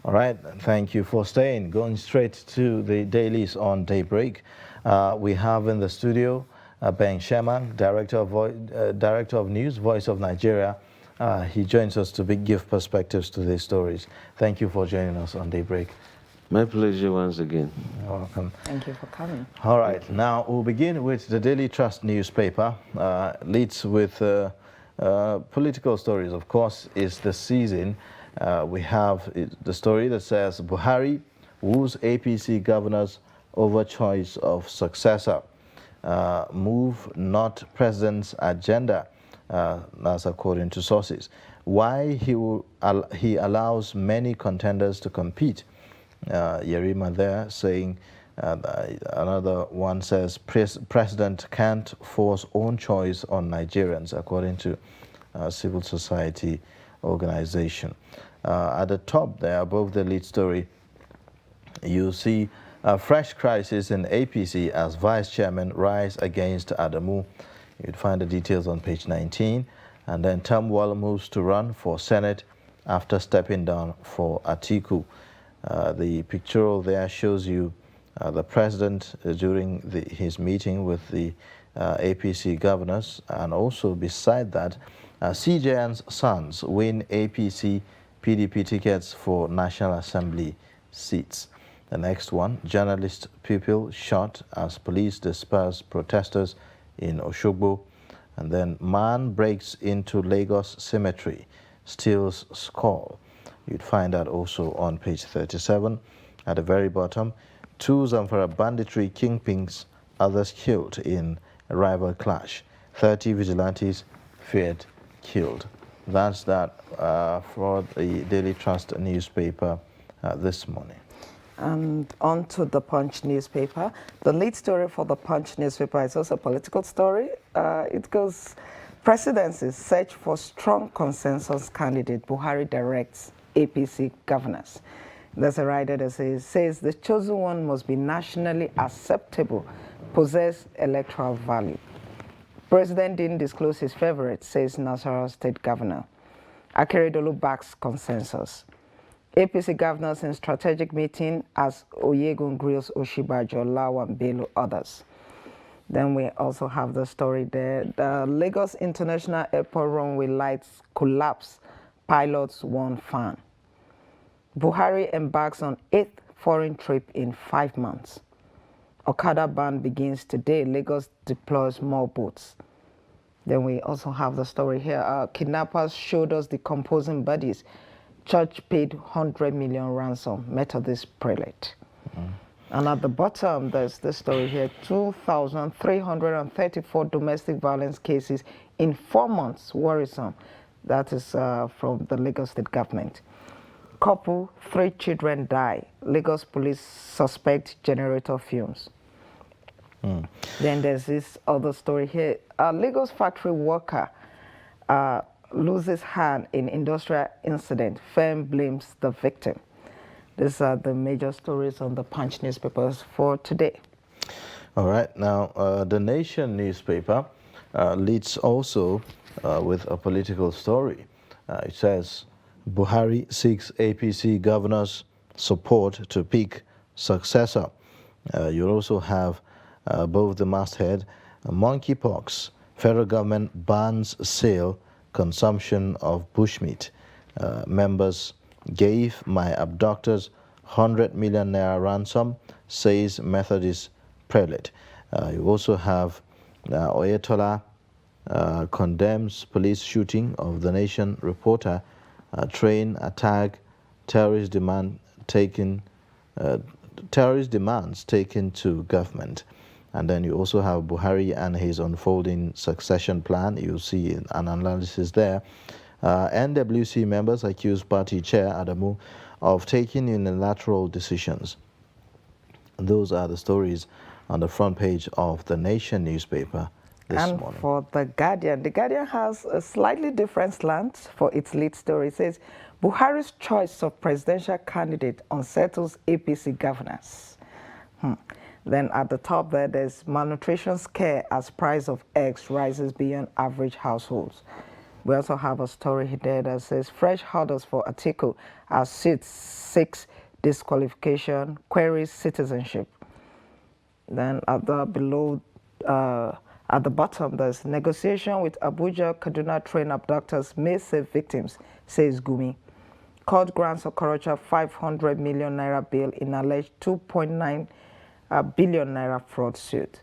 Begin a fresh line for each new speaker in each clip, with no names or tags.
All right, thank you for staying. Going straight to the dailies on Daybreak. We have in the studio Ben Sherman, Director of News, Voice of Nigeria. He joins us to give perspectives to these stories. Thank you for joining us on Daybreak.
My pleasure once again.
You're welcome.
Thank you for coming.
All right, now we'll begin with the Daily Trust newspaper. Leads with political stories, of course, is the season. We have the story that says Buhari woos APC governors over choice of successor. Move not president's agenda, that's according to sources. Why he allows many contenders to compete. Yerima there saying, another one says, President can't force own choice on Nigerians, according to civil society organization. At the top there, above the lead story, you see a fresh crisis in APC as vice chairman rise against Adamu. You'd find the details on page 19. And then Tamwal moves to run for Senate after stepping down for Atiku. The pictorial there shows you the president during his meeting with the APC governors, and also beside that, CJN's sons win APC PDP tickets for National Assembly seats. The next one, journalist pupil shot as police disperse protesters in Oshogbo. And then man breaks into Lagos cemetery, steals skull. You'd find that also on page 37. At the very bottom, two Zamfara banditry kingpins, others killed in a rival clash. 30 vigilantes feared killed. That's that for the Daily Trust newspaper this morning.
And on to the Punch newspaper. The lead story for the Punch newspaper is also a political story. It goes, presidency search for strong consensus candidate. Buhari directs APC governors. There's a writer that says the chosen one must be nationally acceptable, possess electoral value. President didn't disclose his favorite, says Nasarawa State Governor. Akeredolu backs consensus. APC governors in strategic meeting as Oyegun grills Oshibajo, Lawan, Bello, others. Then we also have the story there. The Lagos International Airport runway lights collapse. Pilots warn fan. Buhari embarks on 8th foreign trip in 5 months. Okada ban begins today. Lagos deploys more boats. Then we also have the story here. Kidnappers showed us decomposing bodies. Church paid 100 million ransom. Methodist prelate. And at the bottom, there's the story here. 2,334 domestic violence cases in 4 months. Worrisome. That is from the Lagos State government. Couple, 3 children die. Lagos police suspect generator fumes. Then there's this other story here. A Lagos factory worker loses hand in industrial incident. Firm blames the victim. These are the major stories on the Punch newspapers for today.
All right, now the Nation newspaper leads also with a political story. It says, Buhari seeks APC governors' support to pick successor. You'll also have above the masthead, monkeypox. Federal government bans sale, consumption of bushmeat. Members gave my abductors 100 million naira ransom, says Methodist prelate. You also have Oyetola condemns police shooting of the Nation reporter. Train attack, terrorist demands taken to government. And then you also have Buhari and his unfolding succession plan. You'll see an analysis there. NWC members accuse party chair Adamu of taking unilateral decisions. Those are the stories on the front page of the Nation newspaper this morning.
And for The Guardian has a slightly different slant for its lead story. It says, Buhari's choice of presidential candidate unsettles APC governors. Then at the top there's malnutrition scare as price of eggs rises beyond average households. We also have a story there that says fresh hurdles for Atiku as seeks disqualification, queries citizenship. Then at the bottom, there's negotiation with Abuja Kaduna train abductors may save victims, says Gumi. Court grants Okorocha 500 million naira bail in alleged 2.9 billion naira fraud suit.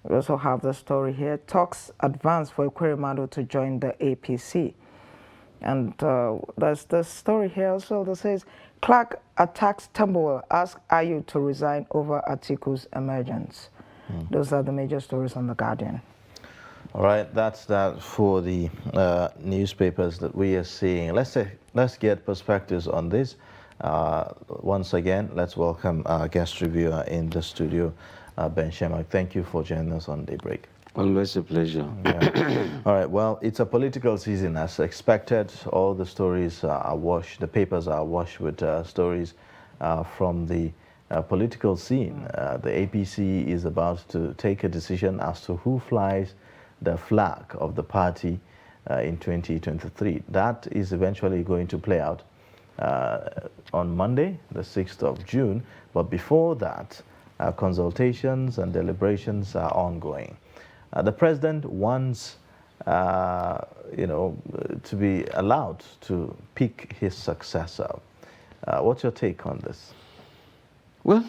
We also have the story here. Talks advance for Ekweremadu to join the APC. And there's the story here also that says, Clark attacks Tambuwal, asks Ayu to resign over Atiku's emergence. Those are the major stories on The Guardian.
All right, that's that for the newspapers that we are seeing. Let's get perspectives on this. Once again, let's welcome our guest reviewer in the studio, Ben Shemak. Thank you for joining us on Daybreak.
Always a pleasure.
Yeah. All right, well, it's a political season as expected. All the stories are awash, the papers are awash with stories from the political scene. The APC is about to take a decision as to who flies the flag of the party in 2023. That is eventually going to play out on Monday, the 6th of June. But before that, consultations and deliberations are ongoing. The president wants, to be allowed to pick his successor. What's your take on this?
Well,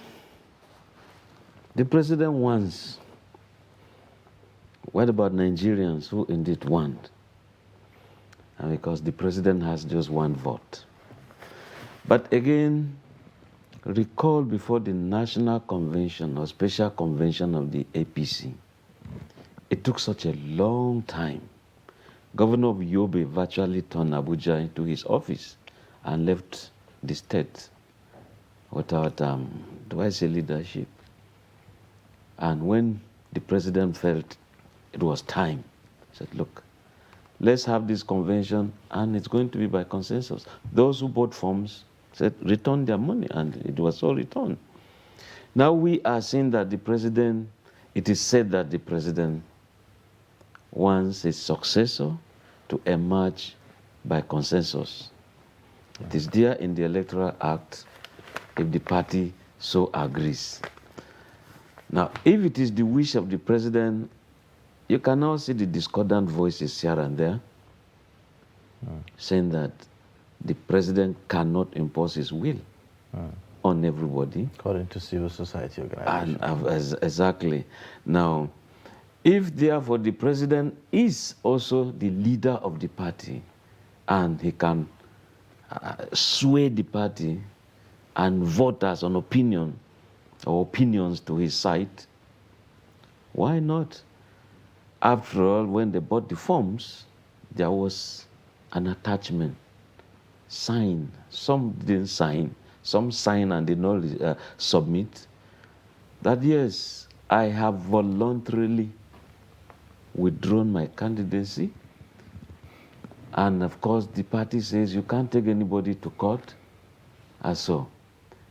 the president wants. What about Nigerians who indeed want? And because the president has just one vote. But again, recall before the National Convention or Special Convention of the APC, it took such a long time. Governor of Yobe virtually turned Abuja into his office and left the state without, leadership. And when the president felt it was time, he said, look, let's have this convention and it's going to be by consensus. Those who bought forms said, return their money, and it was all returned. Now we are seeing that it is said that the president wants his successor to emerge by consensus. It is there in the Electoral Act if the party so agrees. Now, if it is the wish of the president, you can now see the discordant voices here and there saying that the president cannot impose his will on everybody.
According to civil society organizations.
Exactly. Now, if therefore the president is also the leader of the party and he can sway the party and voters on opinion or opinions to his side, why not? After all, when they bought the forms, there was an attachment. Sign. Some didn't sign. Some signed and did not submit. That yes, I have voluntarily withdrawn my candidacy. And of course, the party says you can't take anybody to court. And so,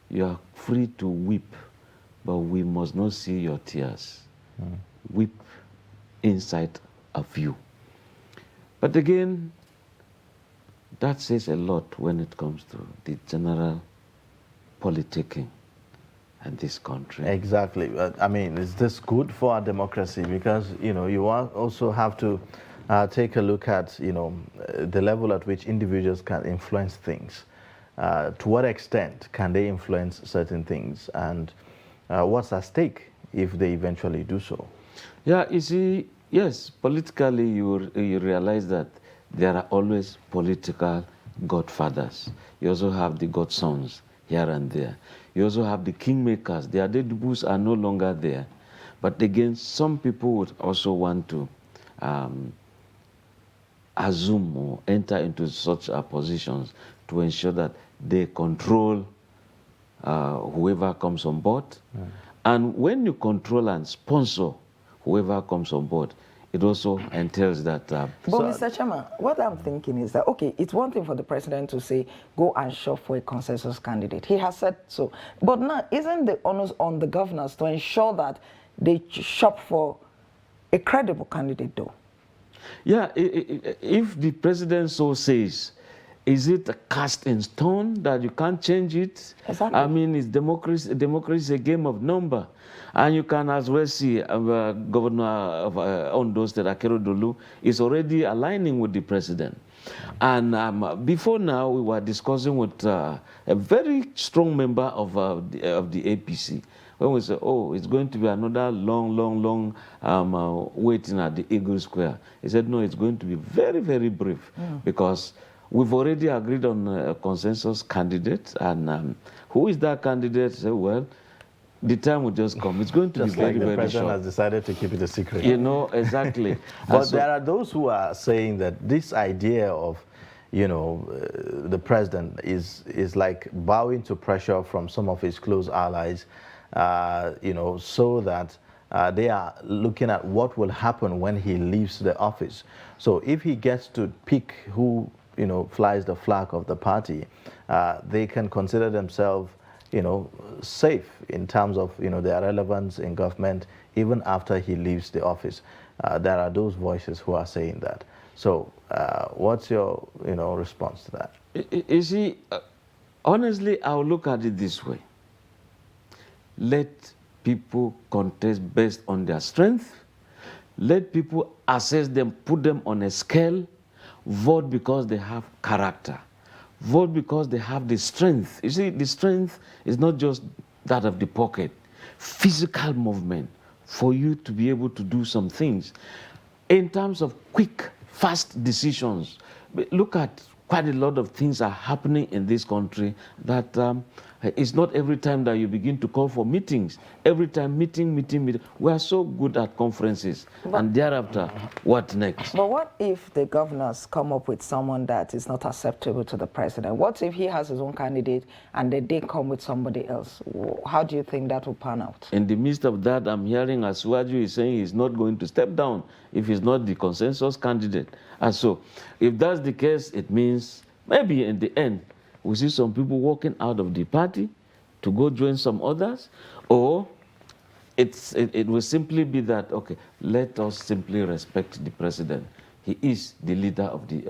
you are free to weep, but we must not see your tears. Weep inside of you. But again, that says a lot when it comes to the general politicking in this country.
Exactly. I mean, is this good for our democracy? Because, you also have to take a look at, the level at which individuals can influence things. To what extent can they influence certain things? And what's at stake if they eventually do so?
Yeah, you see, yes, politically you realize that there are always political godfathers. You also have the godsons here and there. You also have the kingmakers. The Adedubus are no longer there. But again, some people would also want to assume or enter into such positions to ensure that they control whoever comes on board. And when you control and sponsor whoever comes on board, it also entails that...
But Mr. Chairman, what I'm thinking is that, okay, it's one thing for the president to say, go and shop for a consensus candidate. He has said so. But now, isn't the onus on the governors to ensure that they shop for a credible candidate, though?
Yeah, if the president so says, is it a cast in stone that you can't change it?
Exactly.
I mean, it's democracy. Democracy is a game of number. And you can as well see Governor of Ondo State, Akeredolu, is already aligning with the president. And before now, we were discussing with a very strong member of the APC. When we say, oh, it's going to be another long waiting at the Eagle Square. He said, no, it's going to be very, very brief because we've already agreed on a consensus candidate. And who is that candidate? Say, well, the time will just come. It's going to
Just
be very,
like the
very
president
short.
has decided to keep it a secret.
You know, exactly.
But there are those who are saying that this idea of, you know, the president is like bowing to pressure from some of his close allies, you know, so that they are looking at what will happen when he leaves the office. So if he gets to pick who, you know, flies the flag of the party, they can consider themselves, you know, safe in terms of, you know, their relevance in government even after he leaves the office. There are those voices who are saying that. So what's your, you know, response to that?
You see, honestly, I'll look at it this way. Let people contest based on their strength. Let people assess them, put them on a scale. Vote because they have character. Vote because they have the strength. You see, the strength is not just that of the pocket. Physical movement for you to be able to do some things. In terms of quick, fast decisions, look at quite a lot of things are happening in this country that it's not every time that you begin to call for meetings. Every time meeting. We are so good at conferences. And thereafter, what next?
But what if the governors come up with someone that is not acceptable to the president? What if he has his own candidate and they come with somebody else? How do you think that will pan out?
In the midst of that, I'm hearing Asuwaju is saying he's not going to step down if he's not the consensus candidate. And so, if that's the case, it means maybe in the end, we see some people walking out of the party to go join some others, or it will simply be that, okay, let us simply respect the president. He is the leader of the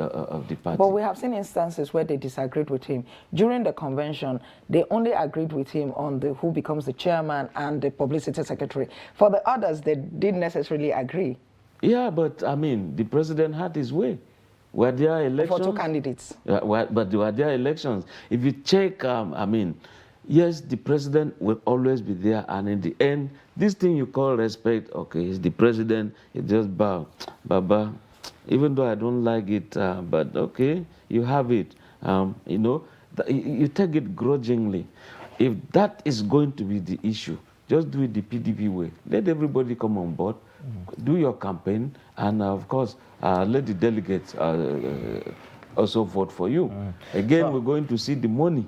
party.
But we have seen instances where they disagreed with him. During the convention, they only agreed with him on who becomes the chairman and the publicity secretary. For the others, they didn't necessarily agree.
Yeah, but I mean, the president had his way. Were there elections?
For two candidates.
But were there elections? If you check, I mean, yes, the president will always be there, and in the end, this thing you call respect, okay, he's the president, you just bow, Baba, even though I don't like it, but okay, you have it. You know, you take it grudgingly. If that is going to be the issue, just do it the PDP way. Let everybody come on board, do your campaign, and of course, let the delegates also vote for you. Again, we're going to see the money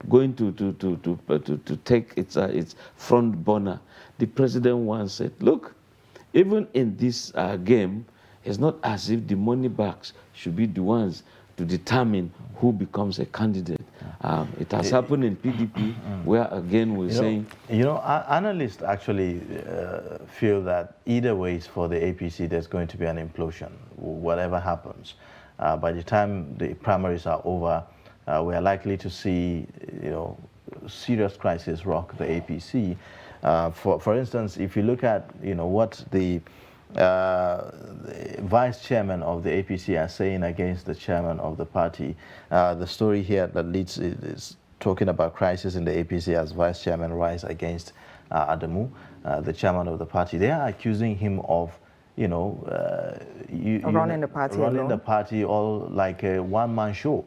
going to take its front burner. The president once said, look, even in this game, it's not as if the money bags should be the ones to determine who becomes a candidate. It has happened in PDP, where again we're saying...
You know, analysts actually feel that either ways for the APC, there's going to be an implosion, whatever happens. By the time the primaries are over, we are likely to see, you know, serious crisis rock the APC. For instance, if you look at, you know, what the vice chairman of the APC are saying against the chairman of the party, the story here that leads is talking about crisis in the APC as vice chairman rise against Adamu, the chairman of the party. They are accusing him of, you know,
running the party alone.
the party all like a one-man show,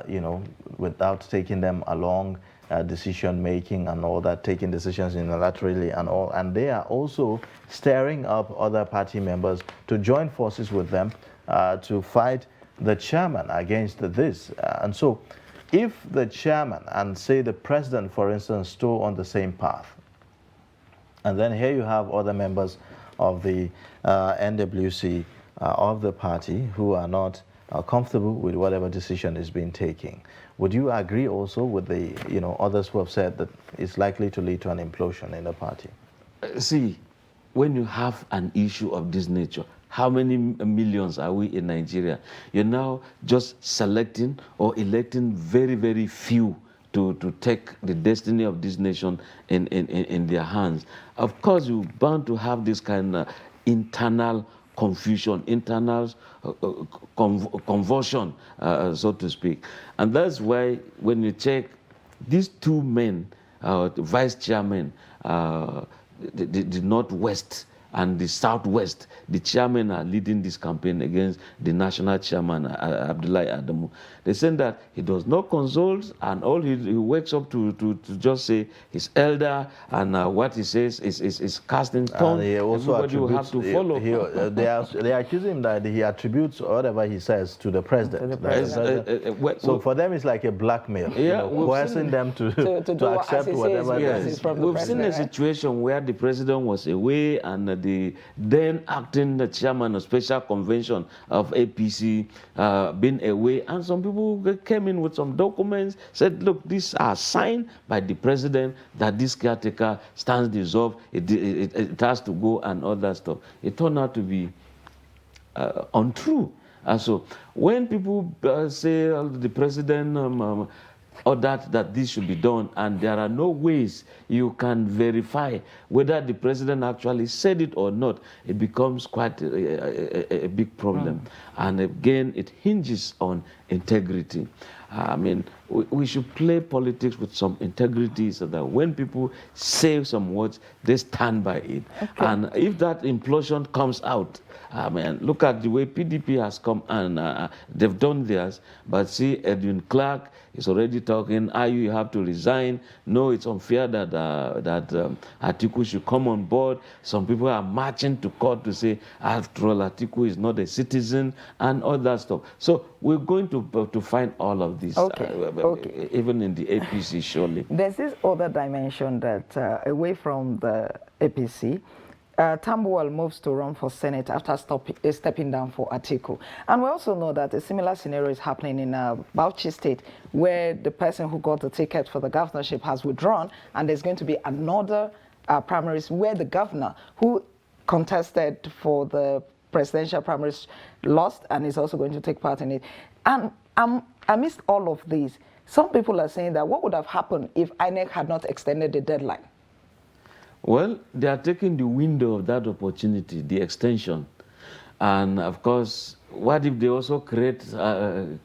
you know, without taking them along, decision making and all that, taking decisions unilaterally and all. And they are also stirring up other party members to join forces with them to fight the chairman against this. And so if the chairman and say the president, for instance, stood on the same path, and then here you have other members of the NWC of the party who are not comfortable with whatever decision is being taken. Would you agree also with the, you know, others who have said that it's likely to lead to an implosion in the party?
See, when you have an issue of this nature, how many millions are we in Nigeria? You're now just selecting or electing very, very few to take the destiny of this nation in their hands. Of course, you're bound to have this kind of internal confusion, internal convulsion, so to speak. And that's why when you check these two men, the vice chairman, the Northwest and the Southwest, the chairmen are leading this campaign against the national chairman, Abdullahi Adamu. They said that he does not consult, and all he wakes up to just say his elder, and what he says is casting stone. Everybody will have to follow.
They are accusing him that he attributes whatever he says to the president. So for them, it's like a blackmail, coercing them to accept whatever
it
is
from the We've seen a situation where the president was away, and the then acting chairman of special convention of APC been away, and some people came in with some documents, said, look, these are signed by the president that this caretaker stands dissolved, it has to go, and all that stuff. It turned out to be untrue. And so when people say the president ordered that this should be done, and there are no ways you can verify whether the president actually said it or not, it becomes quite a big problem. And again, it hinges on integrity. I mean, we should play politics with some integrity so that when people say some words, they stand by it. Okay. And if that implosion comes out, I mean, look at the way PDP has come, and they've done theirs, but see, Edwin Clark is already talking, you have to resign. No, it's unfair that Atiku should come on board. Some people are marching to court to say, after all, Atiku is not a citizen, and all that stuff. So we're going to find all of this, even in the APC, surely.
There's this other dimension that, away from the APC, Tambuwal moves to run for Senate after stepping down for Atiku. And we also know that a similar scenario is happening in Bauchi State, where the person who got the ticket for the governorship has withdrawn, and there's going to be another primaries where the governor who contested for the presidential primaries lost and is also going to take part in it. And amidst all of these, some people are saying that what would have happened if INEC had not extended the deadline?
Well, they are taking the window of that opportunity, the extension. And of course, what if they also create a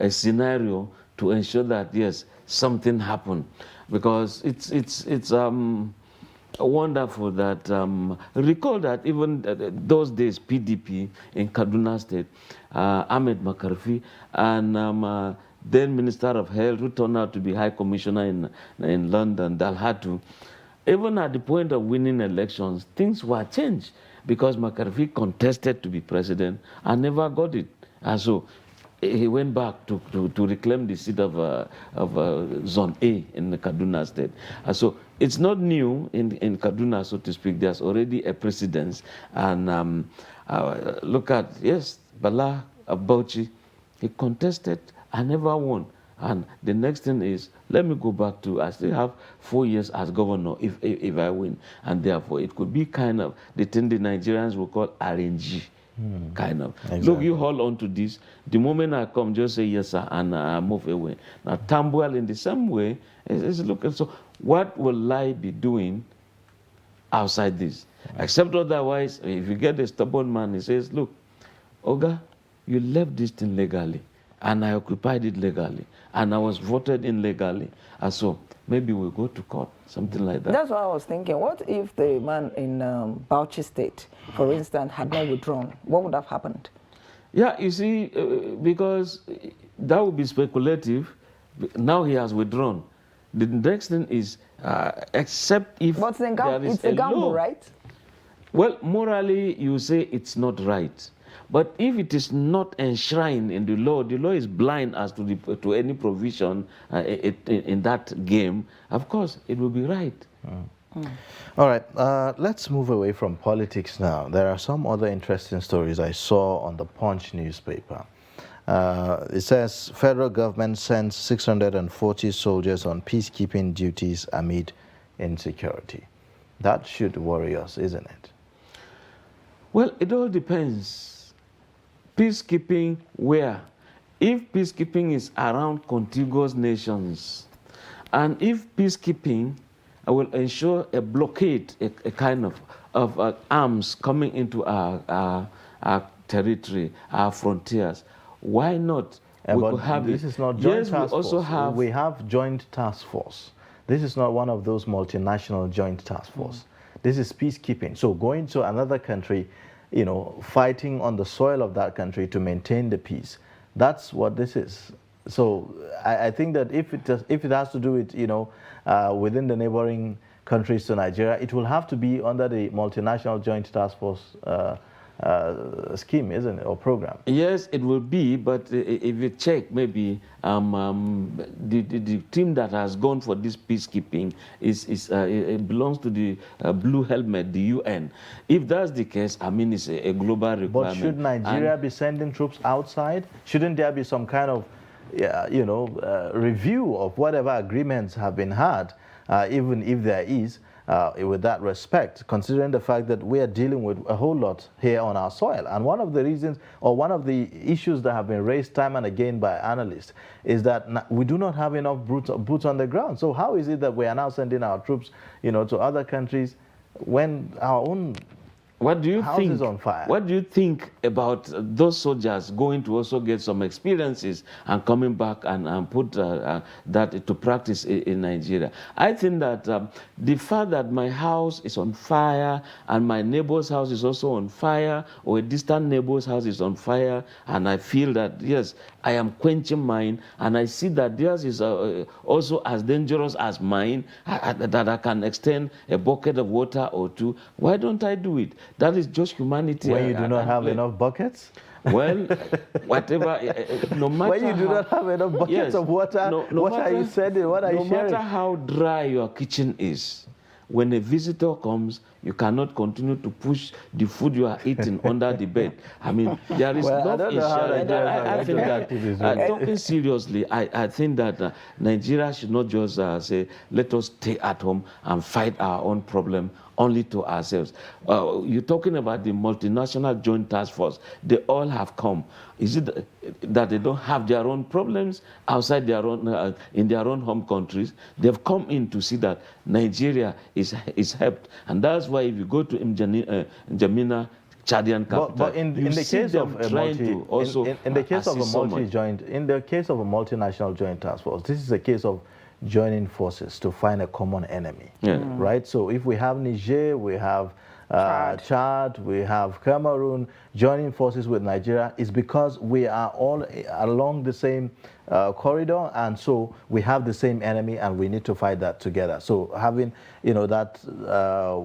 scenario to ensure that, yes, something happened? Because it's wonderful that, recall that even those days, PDP in Kaduna State, Ahmed Makarfi, and then Minister of Health, who turned out to be High Commissioner in London, Dalhatu, even at the point of winning elections, things were changed because McCarthy contested to be president and never got it. And so he went back to reclaim the seat of Zone A in the Kaduna State. And so it's not new in Kaduna, so to speak. There's already a precedence. And look at, yes, Bala Bauchi, he contested and never won. And the next thing is, let me go back to, I still have 4 years as governor if I win. And therefore, it could be kind of the thing the Nigerians will call RNG, kind of. Exactly. Look, you hold on to this. The moment I come, just say yes, sir, and I move away. Now, Tambuwal in the same way is looking. So what will I be doing outside this? Except otherwise, if you get a stubborn man, he says, look, Oga, you left this thing legally, and I occupied it legally, and I was voted in legally, and so maybe we'll go to court, something like that.
That's what I was thinking. What if the man in Bauchi State, for instance, had not withdrawn? What would have happened?
Yeah, you see, because that would be speculative. Now he has withdrawn. The next thing is, except if
but it's a gamble, right?
Well, morally, you say it's not right. But if it is not enshrined in the law is blind as to any provision in that game, of course, it will be right.
All right, let's move away from politics now. There are some other interesting stories I saw on the Punch newspaper. It says federal government sends 640 soldiers on peacekeeping duties amid insecurity. That should worry us, isn't it?
Well, it all depends. Peacekeeping where? If peacekeeping is around contiguous nations, and if peacekeeping will ensure a blockade, a kind of arms coming into our territory, our frontiers, why not? We
But
could have
this
it.
is not joint
Yes, we
task
also
force.
have.
We have joint task force. This is not one of those multinational joint task force. This is peacekeeping. So going to another country, you know, fighting on the soil of that country to maintain the peace. That's what this is. So I think that if it has to do with, you know, within the neighboring countries to Nigeria, it will have to be under the multinational joint task force scheme, isn't it, or program?
Yes, it will be, but if you check, maybe the team that has gone for this peacekeeping it belongs to the Blue Helmet, the UN. If that's the case, I mean, it's a global requirement.
But should Nigeria be sending troops outside? Shouldn't there be some kind of, you know, review of whatever agreements have been had, even if there is? With that respect, considering the fact that we are dealing with a whole lot here on our soil. And one of the reasons, or one of the issues that have been raised time and again by analysts, is that we do not have enough boots on the ground. So how is it that we are now sending our troops, you know, to other countries when our own house is on fire?
What do you think about those soldiers going to also get some experiences and coming back and put that into practice in Nigeria? I think that the fact that my house is on fire and my neighbor's house is also on fire, or a distant neighbor's house is on fire, and I feel that, yes, I am quenching mine, and I see that theirs is also as dangerous as mine, that I can extend a bucket of water or two. Why don't I do it? That is just humanity.
When you do not have enough buckets?
Well, whatever, no matter
when you do not have enough buckets of water, what are you sending? What are you sharing?
No matter how dry your kitchen is, when a visitor comes, you cannot continue to push the food you are eating under the bed. I mean, there is love in sharing. I think that, talking seriously, I think that Nigeria should not just say, let us stay at home and fight our own problem only to ourselves. You're talking about the multinational joint task force. They all have come. Is it that they don't have their own problems outside their own, in their own home countries? They've come in to see that Nigeria is helped. And that's why if you go to N'Djamena, Chadian capital,
but in the case of a multinational joint task force, this is a case of joining forces to find a common enemy, right? So if we have Niger, we have Chad, we have Cameroon joining forces with Nigeria, is because we are all along the same corridor, and so we have the same enemy, and we need to fight that together. So having, you know, that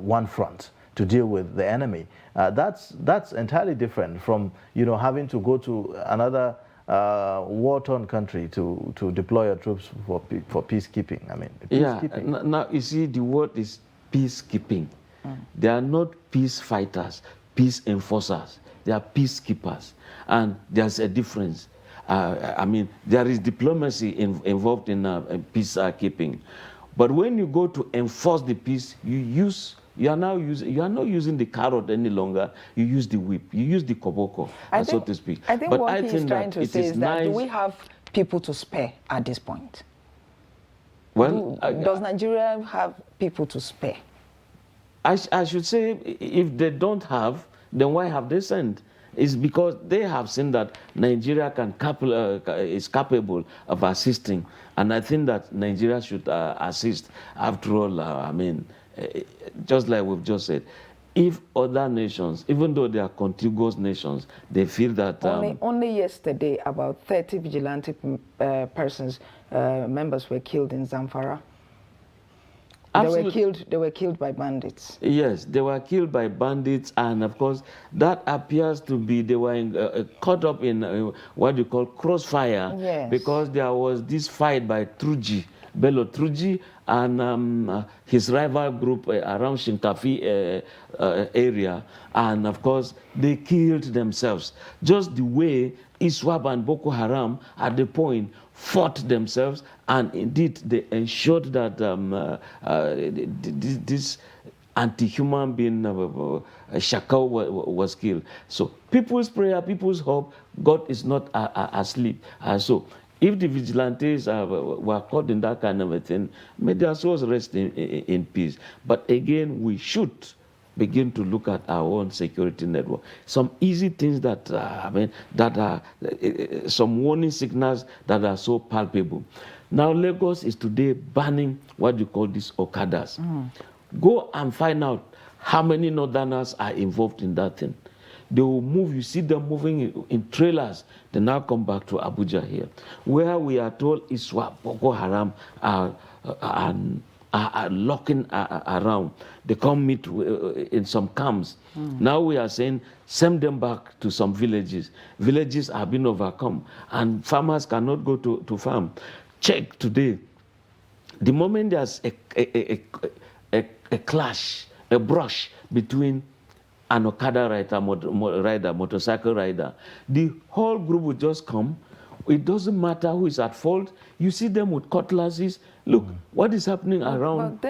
one front to deal with the enemy, that's entirely different from, you know, having to go to another war-torn country to deploy your troops for peacekeeping. I mean, peacekeeping.
Yeah. Now you see, the word is peacekeeping. They are not peace fighters, peace enforcers. They are peacekeepers, and there's a difference. I mean, there is diplomacy involved in peacekeeping, but when you go to enforce the peace, you are not using the carrot any longer. You use the whip. You use the koboko, so to speak.
I think what he's trying to say is that do we have people to spare at this point?
Well,
does Nigeria have people to spare?
I should say, if they don't have, then why have they sent? It's because they have seen that Nigeria is capable of assisting, and I think that Nigeria should assist. After all, I mean, just like we've just said, if other nations, even though they are contiguous nations, they feel that...
Only yesterday, about 30 vigilante members were killed in Zamfara. They were killed by bandits.
Yes, they were killed by bandits, and of course, that appears to be they were caught up in what you call crossfire, because there was this fight by Bello Truji, and his rival group around Shinkafi area, and of course, they killed themselves. Just the way ISWAP and Boko Haram at the point fought themselves, and indeed they ensured that this anti-human being, Shakau was killed. So people's prayer, people's hope, God is not asleep. So if the vigilantes were caught in that kind of a thing, may their souls rest in peace. But again, we should begin to look at our own security network. Some easy things that, that are some warning signals that are so palpable. Now, Lagos is today banning what you call these Okadas. Go and find out how many Northerners are involved in that thing. They will move, you see them moving in trailers. They now come back to Abuja here, where we are told Iswa, Boko Haram are locking around. They come meet in some camps. Now we are saying, send them back to some villages. Villages have been overcome, and farmers cannot go to farm. Check today. The moment there's a clash, a brush between an Okada rider, motorcycle rider, the whole group will just come. It doesn't matter who is at fault. You see them with cutlasses. Look, what is happening around.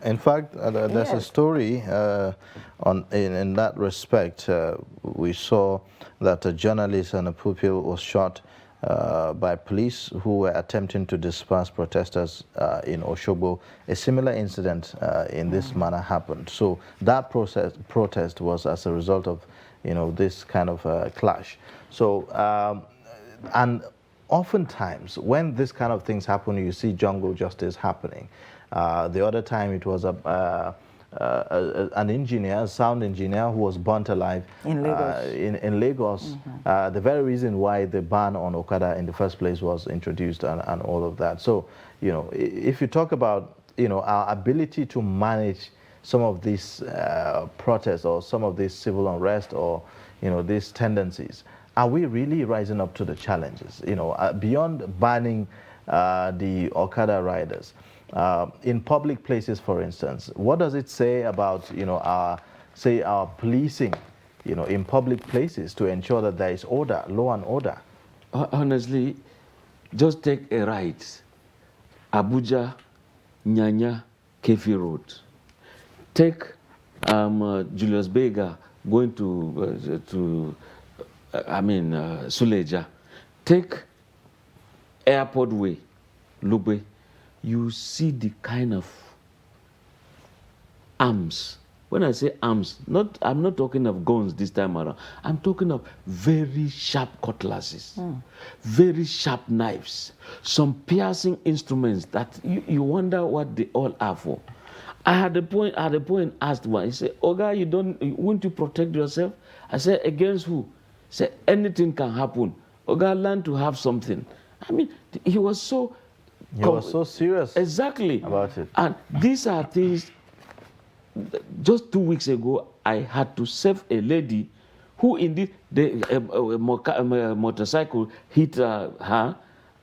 In fact, there's a story in that respect. We saw that a journalist and a pupil was shot by police who were attempting to disperse protesters in Oshobo. A similar incident in this manner happened. So that protest was as a result of, this kind of clash. So, and oftentimes when this kind of things happen, you see jungle justice happening. The other time it was an engineer, a sound engineer who was burnt alive
in Lagos.
In Lagos. The very reason why the ban on Okada in the first place was introduced and all of that. So, if you talk about, our ability to manage some of these protests or some of this civil unrest or, these tendencies, are we really rising up to the challenges? Beyond banning the Okada riders, in public places, for instance, what does it say about, our policing, in public places to ensure that there is order, law and order?
Honestly, just take a ride. Abuja, Nyanya, Kefi Road. Take Julius Berger going to Suleja. Take Airport Way, Lugbe. You see the kind of arms. When I say arms, I'm not talking of guns this time around. I'm talking of very sharp cutlasses, very sharp knives, some piercing instruments that you wonder what they all are for. I had a point asked one. He said, "Oga, won't you protect yourself?" I said, "Against who?" He said, "Anything can happen. Oga, learn to have something." I mean, he was so...
He was so serious
about it. And these are things. Just 2 weeks ago, I had to save a lady who indeed a motorcycle hit her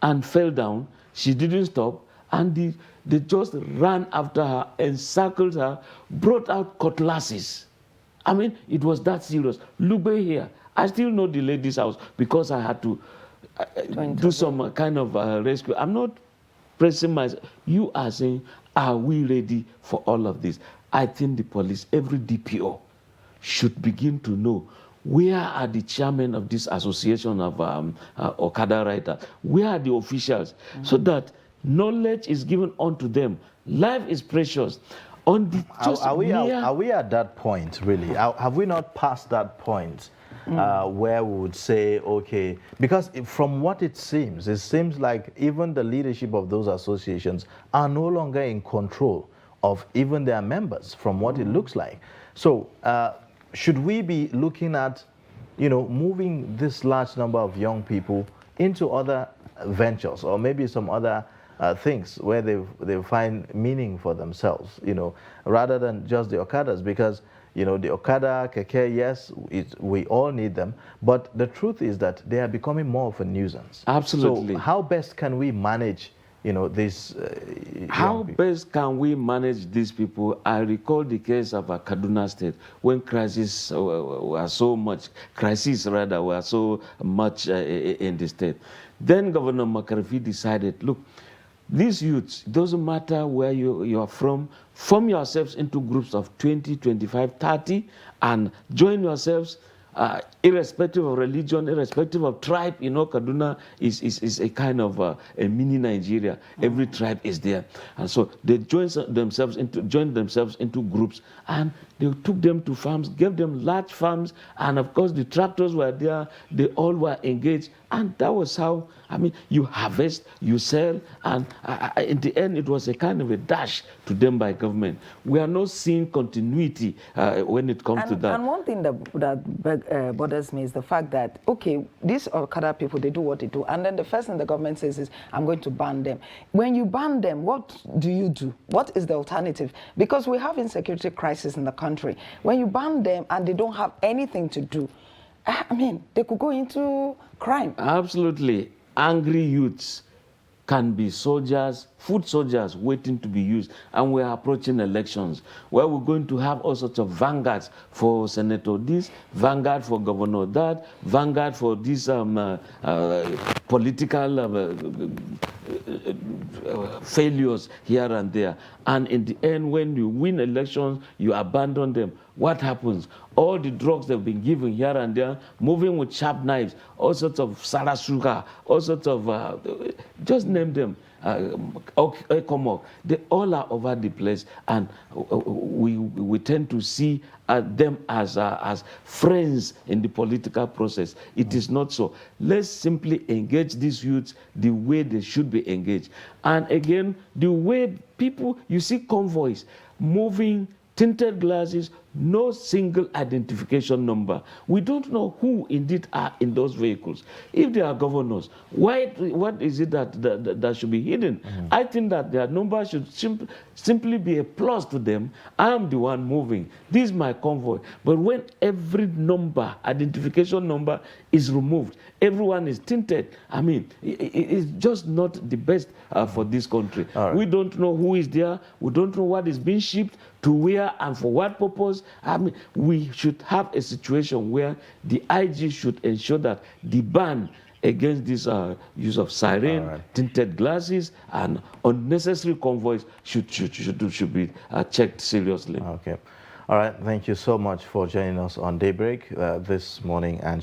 and fell down. She didn't stop, and they just ran after her, encircled her, brought out cutlasses. I mean, it was that serious. Lugbe here, I still know the lady's house because I had to do some kind of rescue. I'm not pressing myself. You are saying, are we ready for all of this? I think the police, every DPO, should begin to know where are the chairmen of this association of Okada riders, where are the officials, so that knowledge is given unto them. Life is precious. Are
we at that point, really? Have we not passed that point where we would say, okay, because from what it seems like even the leadership of those associations are no longer in control of even their members, from what it looks like. So should we be looking at, moving this large number of young people into other ventures or maybe some other things where they find meaning for themselves, rather than just the Okadas? Because the Okada, Keke, yes, we all need them, but the truth is that they are becoming more of a nuisance.
Absolutely.
So how best can we manage, this?
How best can we manage these people? I recall the case of Kaduna State when crises were so much in the state. Then Governor Makarfi decided, look, these youths, it doesn't matter where you are from, form yourselves into groups of 20, 25, 30, and join yourselves, irrespective of religion, irrespective of tribe. You know, Kaduna is a kind of a mini Nigeria. Every tribe is there. And so they joined themselves into groups, and they took them to farms, gave them large farms, and of course the tractors were there. They all were engaged, and that was how, I mean, you harvest, you sell, and in the end it was a kind of a dash to them by government. We are not seeing continuity when it comes to that.
And one thing that bothers me is the fact that, okay, these Okada people, they do what they do, and then the first thing the government says is, I'm going to ban them. When you ban them, what do you do? What is the alternative? Because we have insecurity crisis in the country. When you ban them and they don't have anything to do, I mean, they could go into crime.
Absolutely. Angry youths can be soldiers, foot soldiers waiting to be used. And we're approaching elections where we're going to have all sorts of vanguards for Senator this, vanguard for Governor that, vanguard for this political failures here and there. And in the end, when you win elections, you abandon them. What happens? All the drugs they've been given here and there, moving with sharp knives, all sorts of sarasuka, all sorts of, just name them, ekomok. They all are over the place, and we tend to see them as friends in the political process. It is not so. Let's simply engage these youths the way they should be engaged. And again, the way people, you see convoys moving, tinted glasses, no single identification number. We don't know who indeed are in those vehicles. If they are governors, what is it that should be hidden? I think that their number should simply be a plus to them. I'm the one moving. This is my convoy. But when every number, identification number, is removed, everyone is tinted, I mean, it's just not the best for this country.
Right.
We don't know who is there. We don't know what is being shipped, to where and for what purpose. I mean, we should have a situation where the IG should ensure that the ban against this use of siren, tinted glasses, and unnecessary convoys should be checked seriously.
Okay. All right. Thank you so much for joining us on Daybreak this morning and